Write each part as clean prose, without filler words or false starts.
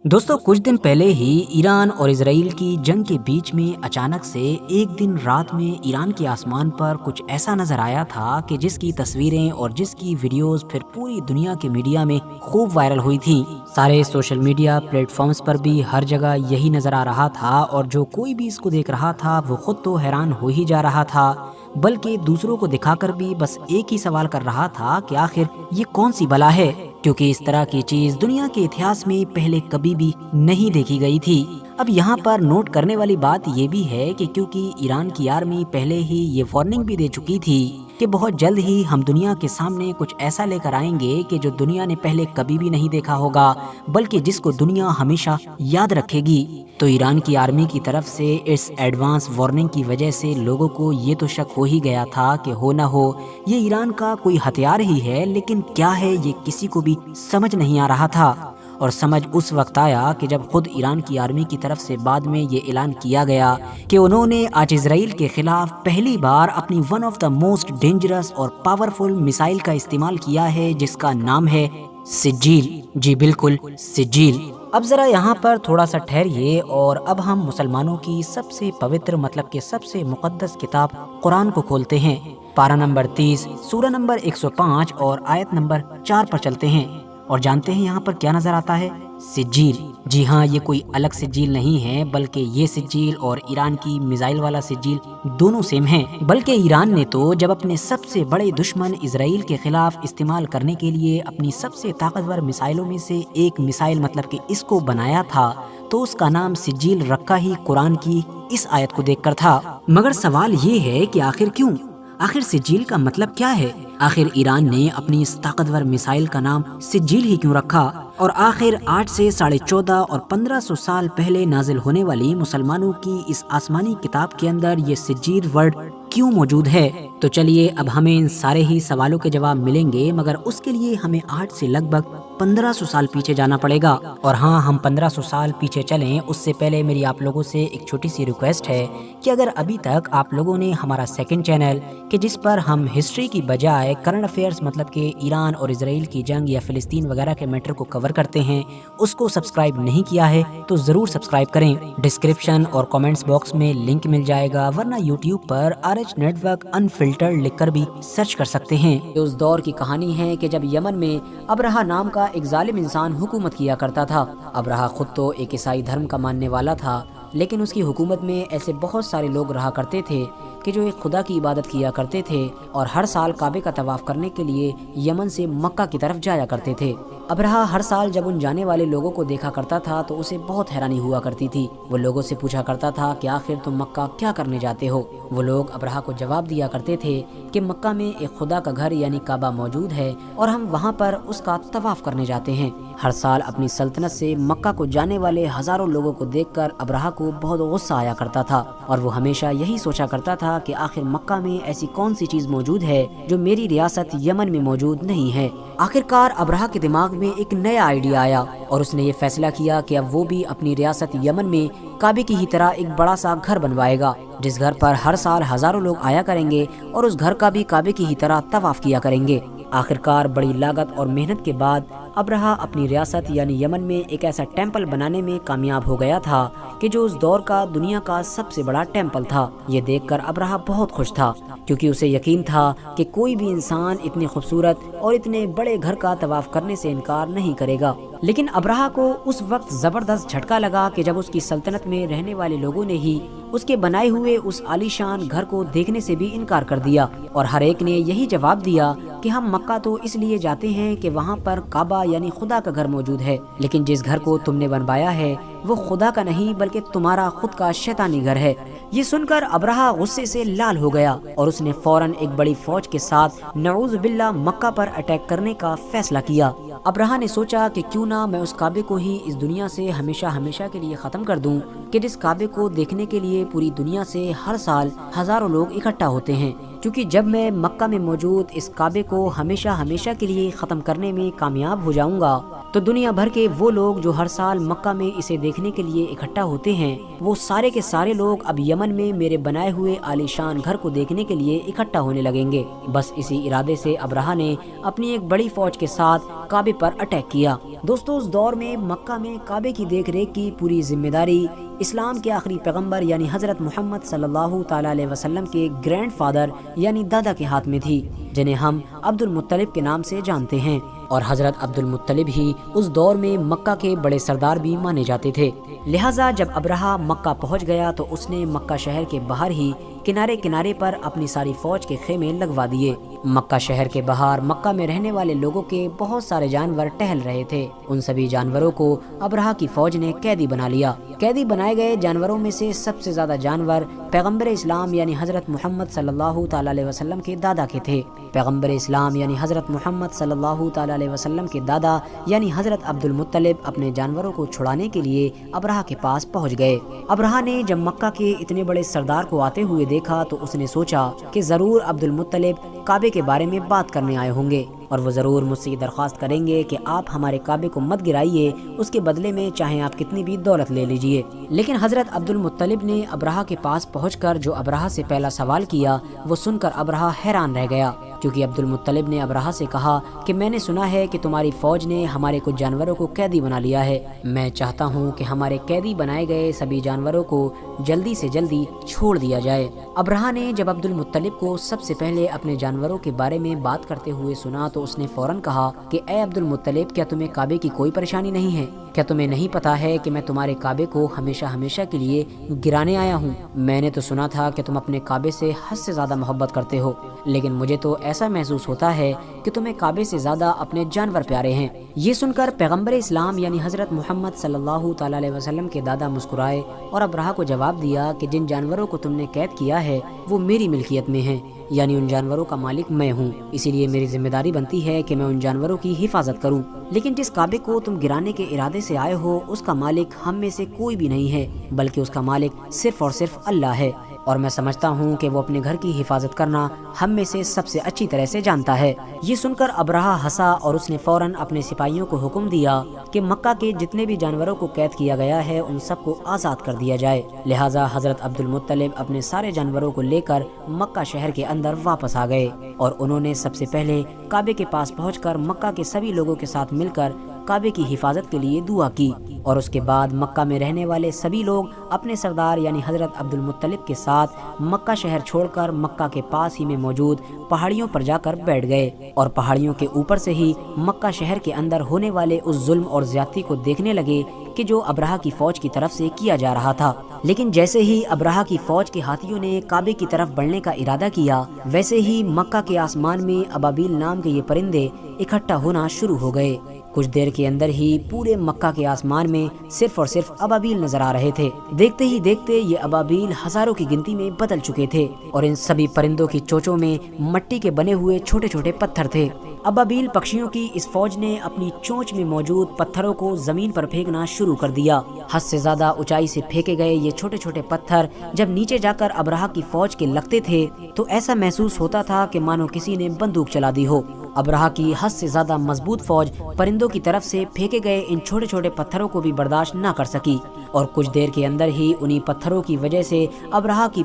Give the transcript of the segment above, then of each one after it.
दोस्तों कुछ दिन पहले ही ईरान और इसराइल की जंग के बीच में अचानक से एक दिन रात में ईरान के आसमान पर कुछ ऐसा नजर आया था कि जिसकी तस्वीरें और जिसकी वीडियोस फिर पूरी दुनिया के मीडिया में खूब वायरल हुई थी। सारे सोशल मीडिया प्लेटफॉर्म्स पर भी हर जगह यही नजर आ रहा था और जो कोई भी इसको देख रहा था वो खुद तो हैरान हो ही जा रहा था, बल्कि दूसरों को दिखाकर भी बस एक ही सवाल कर रहा था कि आखिर ये कौन सी बला है, क्योंकि इस तरह की चीज दुनिया के इतिहास में पहले कभी भी नहीं देखी गई थी। अब यहाँ पर नोट करने वाली बात ये भी है कि क्योंकि ईरान की आर्मी पहले ही ये वार्निंग भी दे चुकी थी कि बहुत जल्द ही हम दुनिया के सामने कुछ ऐसा लेकर आएंगे कि जो दुनिया ने पहले कभी भी नहीं देखा होगा, बल्कि जिसको दुनिया हमेशा याद रखेगी। तो ईरान की आर्मी की तरफ से इस एडवांस वार्निंग की वजह से लोगों को ये तो शक हो ही गया था कि हो ना हो ये ईरान का कोई हथियार ही है, लेकिन क्या है ये किसी को भी समझ नहीं आ रहा था। और समझ उस वक्त आया कि जब खुद ईरान की आर्मी की तरफ से बाद में ये ऐलान किया गया कि उन्होंने आज इजराइल के खिलाफ पहली बार अपनी one of the most dangerous और पावरफुल मिसाइल का इस्तेमाल किया है, जिसका नाम है सिज्जील। जी बिल्कुल, सिज्जील। अब जरा यहाँ पर थोड़ा सा ठहरिए और अब हम मुसलमानों की सबसे पवित्र मतलब के सबसे मुकद्दस किताब कुरान को खोलते हैं। पारा नंबर 30, सूरा नंबर 105 और आयत नंबर 4 पर चलते हैं और जानते हैं यहाँ पर क्या नजर आता है। सिज्जील। जी हाँ, ये कोई अलग सिज्जील नहीं है, बल्कि ये सिज्जील और ईरान की मिसाइल वाला सिज्जील दोनों सेम हैं। बल्कि ईरान ने तो जब अपने सबसे बड़े दुश्मन इसराइल के खिलाफ इस्तेमाल करने के लिए अपनी सबसे ताकतवर मिसाइलों में से एक मिसाइल मतलब कि इसको बनाया था, तो उसका नाम सिज्जील रखा ही कुरान की इस आयत को देखकर था। मगर सवाल ये है कि आखिर क्यों, आखिर सिज्जील का मतलब क्या है? आखिर ईरान ने अपनी इस ताकतवर मिसाइल का नाम सिज्जील ही क्यों रखा? और आखिर 8 से 14.5 और 1500 साल पहले नाजिल होने वाली मुसलमानों की इस आसमानी किताब के अंदर ये सिज्जील वर्ड क्यों मौजूद है? तो चलिए अब हमें इन सारे ही सवालों के जवाब मिलेंगे, मगर उसके लिए हमें 8 से लगभग 1500 साल पीछे जाना पड़ेगा। और हाँ, हम 1500 साल पीछे चलें उससे पहले मेरी आप लोगों से एक छोटी सी रिक्वेस्ट है कि अगर अभी तक आप लोगों ने हमारा सेकंड चैनल कि जिस पर हम हिस्ट्री की बजाय करंट अफेयर्स मतलब कि ईरान और इसराइल की जंग या फिलिस्तीन वगैरह के मैटर को कवर करते हैं, उसको सब्सक्राइब नहीं किया है तो जरूर सब्सक्राइब करें। डिस्क्रिप्शन और कमेंट्स बॉक्स में लिंक मिल जाएगा, वरना यूट्यूब पर RH नेटवर्क अनफिल्टर्ड लिखकर भी सर्च कर सकते हैं। ये उस दौर की कहानी है कि जब यमन में अबरहा नाम का एक जालिम इंसान हुकूमत किया करता था। अबरहा खुद तो एक ईसाई धर्म का मानने वाला था, लेकिन उसकी हुकूमत में ऐसे बहुत सारे लोग रहा करते थे कि जो एक खुदा की इबादत किया करते थे और हर साल काबे का तवाफ करने के लिए यमन से मक्का की तरफ जाया करते थे। अबरहा हर साल जब उन जाने वाले लोगों को देखा करता था तो उसे बहुत हैरानी हुआ करती थी। वो लोगों से पूछा करता था कि आखिर तुम मक्का क्या करने जाते हो? वो लोग अबरहा को जवाब दिया करते थे कि मक्का में एक खुदा का घर यानी काबा मौजूद है और हम वहाँ पर उसका तवाफ करने जाते हैं। हर साल अपनी सल्तनत से मक्का को जाने वाले हजारों लोगों को देखकर अबरहा को बहुत गुस्सा आया करता था और वो हमेशा यही सोचा करता था कि आखिर मक्का में ऐसी कौन सी चीज मौजूद है जो मेरी रियासत यमन में मौजूद नहीं है। आखिरकार अबरहा के दिमाग में एक नया आइडिया आया और उसने ये फैसला किया कि अब वो भी अपनी रियासत यमन में काबे की ही तरह एक बड़ा सा घर बनवाएगा, जिस घर पर हर साल हजारों लोग आया करेंगे और उस घर का भी काबे की ही तरह तवाफ किया करेंगे। आखिरकार बड़ी लागत और मेहनत के बाद अबरहा अपनी रियासत यानी यमन में एक ऐसा टेम्पल बनाने में कामयाब हो गया था कि जो उस दौर का दुनिया का सबसे बड़ा टेम्पल था। ये देखकर अबरहा बहुत खुश था, क्योंकि उसे यकीन था कि कोई भी इंसान इतने खूबसूरत और इतने बड़े घर का तवाफ करने से इनकार नहीं करेगा। लेकिन अबरहा को उस वक्त जबरदस्त झटका लगा कि जब उसकी सल्तनत में रहने वाले लोगों ने ही उसके बनाए हुए उस आलीशान घर को देखने से भी इनकार कर दिया और हर एक ने यही जवाब दिया कि हम मक्का तो इसलिए जाते हैं कि वहाँ पर काबा यानी खुदा का घर मौजूद है, लेकिन जिस घर को तुमने बनवाया है वो खुदा का नहीं बल्कि तुम्हारा खुद का शैतानी घर है। ये सुनकर अबरहा गुस्से से लाल हो गया और उसने फौरन एक बड़ी फौज के साथ नऊज़ बिल्लाह मक्का पर अटैक करने का फैसला किया। अबरहा ने सोचा कि क्यों ना मैं उस काबे को ही इस दुनिया से हमेशा हमेशा के लिए खत्म कर दूं, कि जिस काबे को देखने के लिए पूरी दुनिया से हर साल हजारों लोग इकट्ठा होते हैं। क्योंकि जब मैं मक्का में मौजूद इस काबे को हमेशा हमेशा के लिए ख़त्म करने में कामयाब हो जाऊंगा تو دنیا بھر کے وہ لوگ جو ہر سال مکہ میں اسے دیکھنے کے لیے اکٹھا ہوتے ہیں، وہ سارے کے سارے لوگ اب یمن میں میرے بنائے ہوئے عالی شان گھر کو دیکھنے کے لیے اکٹھا ہونے لگیں گے۔ بس اسی ارادے سے ابرہہ نے اپنی ایک بڑی فوج کے ساتھ کعبے پر اٹیک کیا۔ دوستو، اس دور میں مکہ میں کعبے کی دیکھ ریکھ کی پوری ذمہ داری اسلام کے آخری پیغمبر یعنی حضرت محمد صلی اللہ تعالیٰ علیہ وسلم کے گرینڈ فادر یعنی دادا کے ہاتھ میں تھی، جنہیں ہم عبد المطلب کے نام سے جانتے ہیں، اور حضرت عبد المطلب ہی اس دور میں مکہ کے بڑے سردار بھی مانے جاتے تھے۔ لہٰذا جب ابرہہ مکہ پہنچ گیا تو اس نے مکہ شہر کے باہر ہی کنارے کنارے پر اپنی ساری فوج کے خیمے لگوا دیے۔ مکہ شہر کے باہر مکہ میں رہنے والے لوگوں کے بہت سارے جانور ٹہل رہے تھے، ان سبھی جانوروں کو ابرہہ کی فوج نے قیدی بنا لیا۔ قیدی بنائے گئے جانوروں میں سے سب سے زیادہ جانور پیغمبر اسلام یعنی حضرت محمد صلی اللہ تعالیٰ علیہ وسلم کے دادا کے تھے۔ پیغمبر اسلام یعنی حضرت محمد صلی اللہ تعالیٰ علیہ وسلم کے دادا یعنی حضرت عبد المطلب اپنے جانوروں کو چھڑانے کے لیے ابرہہ کے پاس پہنچ گئے۔ ابرہہ نے جب مکہ کے اتنے بڑے سردار کو آتے ہوئے دیکھا تو اس نے سوچا کہ ضرور عبد المطلب کعبے کے بارے میں بات کرنے آئے ہوں گے، اور وہ ضرور مجھ سے درخواست کریں گے کہ آپ ہمارے کعبے کو مت گرائیے، اس کے بدلے میں چاہیں آپ کتنی بھی دولت لے لیجئے۔ لیکن حضرت عبد المطلب نے ابرہہ کے پاس پہنچ کر جو ابرہہ سے پہلا سوال کیا وہ سن کر ابرہہ حیران رہ گیا، کیونکہ عبد المطلب نے ابرہہ سے کہا کہ میں نے سنا ہے کہ تمہاری فوج نے ہمارے کچھ جانوروں کو قیدی بنا لیا ہے، میں چاہتا ہوں کہ ہمارے قیدی بنائے گئے سبھی جانوروں کو جلدی سے جلدی چھوڑ دیا جائے۔ ابرہہ نے جب عبد المطلب کو سب سے پہلے اپنے جانوروں کے بارے میں بات کرتے ہوئے سنا تو اس نے فوراً کہا کہ اے عبد المطلب، کیا تمہیں کعبے کی کوئی پریشانی نہیں ہے؟ کیا تمہیں نہیں پتا ہے کہ میں تمہارے کعبے کو ہمیشہ ہمیشہ کے لیے گرانے آیا ہوں؟ میں نے تو سنا تھا کہ تم اپنے کعبے سے حد سے زیادہ محبت کرتے ہو، لیکن مجھے تو ایسا محسوس ہوتا ہے کہ تمہیں کعبے سے زیادہ اپنے جانور پیارے ہیں۔ یہ سن کر پیغمبر اسلام یعنی حضرت محمد صلی اللہ تعالیٰ علیہ وسلم کے دادا مسکرائے اور ابرہہ کو جواب دیا کہ جن جانوروں کو تم نے قید کیا ہے وہ میری ملکیت میں ہیں، یعنی ان جانوروں کا مالک میں ہوں، اسی لیے میری ذمہ داری بنتی ہے کہ میں ان جانوروں کی حفاظت کروں۔ لیکن جس کعبے کو تم گرانے کے ارادے سے آئے ہو اس کا مالک ہم میں سے کوئی بھی نہیں ہے، بلکہ اس کا مالک صرف اور صرف اللہ ہے، اور میں سمجھتا ہوں کہ وہ اپنے گھر کی حفاظت کرنا ہم میں سے سب سے اچھی طرح سے جانتا ہے۔ یہ سن کر ابرہہ ہنسا اور اس نے فوراً اپنے سپاہیوں کو حکم دیا کہ مکہ کے جتنے بھی جانوروں کو قید کیا گیا ہے ان سب کو آزاد کر دیا جائے۔ لہٰذا حضرت عبد المطلب اپنے سارے جانوروں کو لے کر مکہ شہر کے اندر واپس آ گئے، اور انہوں نے سب سے پہلے کعبے کے پاس پہنچ کر مکہ کے سبھی لوگوں کے ساتھ مل کر کعبے کی حفاظت کے لیے دعا کی، اور اس کے بعد مکہ میں رہنے والے سبھی لوگ اپنے سردار یعنی حضرت عبد المطلب کے ساتھ مکہ شہر چھوڑ کر مکہ کے پاس ہی میں موجود پہاڑیوں پر جا کر بیٹھ گئے، اور پہاڑیوں کے اوپر سے ہی مکہ شہر کے اندر ہونے والے اس ظلم اور زیادتی کو دیکھنے لگے کہ جو ابرہہ کی فوج کی طرف سے کیا جا رہا تھا۔ لیکن جیسے ہی ابرہہ کی فوج کے ہاتھیوں نے کعبے کی طرف بڑھنے کا ارادہ کیا، ویسے ہی مکہ کے آسمان میں ابابیل نام کے یہ پرندے اکٹھا ہونا شروع ہو گئے۔ کچھ دیر کے اندر ہی پورے مکہ کے آسمان میں صرف اور صرف ابابیل نظر آ رہے تھے۔ دیکھتے ہی دیکھتے یہ ابابیل ہزاروں کی گنتی میں بدل چکے تھے، اور ان سبھی پرندوں کی چونچوں میں مٹی کے بنے ہوئے چھوٹے چھوٹے پتھر تھے۔ ابابیل پکشیوں کی اس فوج نے اپنی چونچ میں موجود پتھروں کو زمین پر پھینکنا شروع کر دیا۔ حد سے زیادہ اونچائی سے پھینکے گئے یہ چھوٹے چھوٹے پتھر جب نیچے جا کر ابرہہ کی فوج کے لگتے تھے تو ایسا محسوس ہوتا تھا کہ مانو کسی نے بندوق چلا دی ہو۔ ابرہہ کی حد سے زیادہ مضبوط فوج پرندوں کی طرف سے پھینکے گئے ان چھوٹے چھوٹے پتھروں کو بھی برداشت نہ کر سکی، اور کچھ دیر کے اندر ہی انہی پتھروں کی وجہ سے ابرہہ کی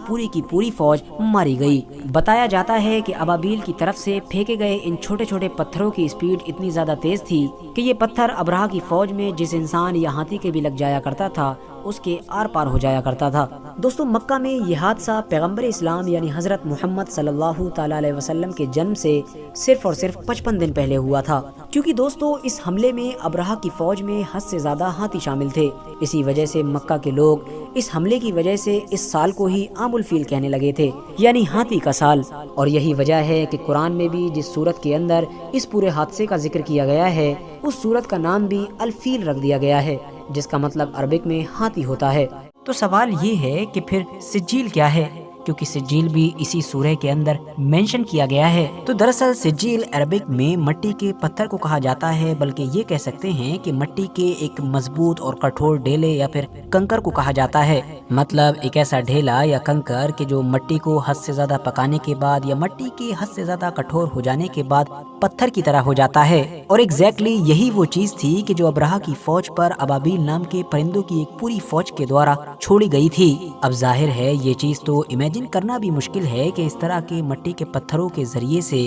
پوری فوج ماری گئی۔ بتایا جاتا ہے کہ ابابیل کی طرف سے پھینکے گئے ان چھوٹے چھوٹے پتھروں کی اسپیڈ اتنی زیادہ تیز تھی کہ یہ پتھر ابرہہ کی فوج میں جس انسان یا ہاتھی کے بھی لگ جایا کرتا تھا اس کے آر پار ہو جایا کرتا تھا۔ دوستو، مکہ میں یہ حادثہ پیغمبر اسلام یعنی حضرت محمد صلی اللہ تعالیٰ علیہ وسلم کے جنم سے صرف اور صرف 55 دن پہلے ہوا تھا، کیونکہ دوستو اس حملے میں ابرہہ کی فوج میں حد سے زیادہ ہاتھی شامل تھے۔ اسی وجہ سے مکہ کے لوگ اس حملے کی وجہ سے اس سال کو ہی عام الفیل کہنے لگے تھے، یعنی ہاتھی کا سال۔ اور یہی وجہ ہے کہ قرآن میں بھی جس سورت کے اندر اس پورے حادثے کا ذکر کیا گیا ہے اس سورت کا نام بھی الفیل رکھ دیا گیا ہے، جس کا مطلب عربک میں ہاتھی ہوتا ہے۔ تو سوال یہ ہے کہ پھر سجیل کیا ہے؟ क्योंकि सिज्जील भी इसी सूरह के अंदर मेंशन किया गया है। तो दरअसल सिज्जील अरबिक में मट्टी के पत्थर को कहा जाता है, बल्कि ये कह सकते हैं कि मट्टी के एक मजबूत और कठोर ढेले या फिर कंकर को कहा जाता है। मतलब एक ऐसा ढेला या कंकर कि जो मट्टी को हद से ज्यादा पकाने के बाद या मट्टी के हद से ज्यादा कठोर हो जाने के बाद पत्थर की तरह हो जाता है। और एग्जैक्टली यही वो चीज थी कि जो अब्राहा की फौज पर अबाबील नाम के परिंदों की एक पूरी फौज के द्वारा छोड़ी गई थी। अब जाहिर है ये चीज तो इमेजिन करना भी मुश्किल है कि इस तरह के मट्टी के पत्थरों के जरिए से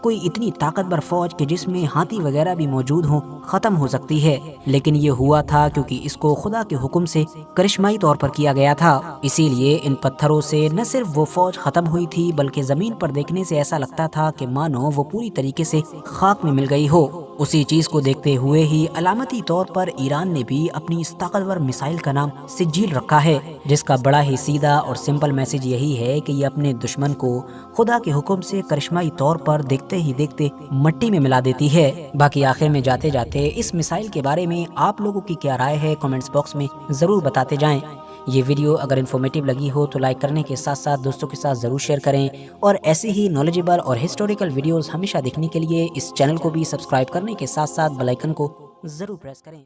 कोई इतनी ताकतवर फौज के जिसमें हाथी वगैरह भी मौजूद हो खत्म हो सकती है। लेकिन ये हुआ था क्योंकि इसको खुदा के हुक्म से करिश्माई तौर पर किया गया था। इसीलिए इन पत्थरों से न सिर्फ वो फौज खत्म हुई थी, बल्कि जमीन पर देखने से ऐसा लगता था कि मानो वो पूरी तरीके से खाक में मिल गई हो। उसी चीज को देखते हुए ही अलामती तौर पर ईरान ने भी अपनी इस ताकतवर मिसाइल का नाम सिज्जील रखा है, जिसका बड़ा ही सीधा और सिंपल मैसेज यही है कि ये अपने दुश्मन को खुदा के हुक्म से करिश्माई तौर पर देखते ही देखते मट्टी में मिला देती है। बाकी आखिर में जाते जाते इस मिसाइल के बारे में आप लोगों की क्या राय है कमेंट्स बॉक्स में जरूर बताते जाएं। ये वीडियो अगर इन्फॉर्मेटिव लगी हो तो लाइक करने के साथ साथ दोस्तों के साथ ज़रूर शेयर करें, और ऐसे ही नॉलेजेबल और हिस्टोरिकल वीडियोस हमेशा देखने के लिए इस चैनल को भी सब्सक्राइब करने के साथ साथ बेल आइकन को ज़रूर प्रेस करें।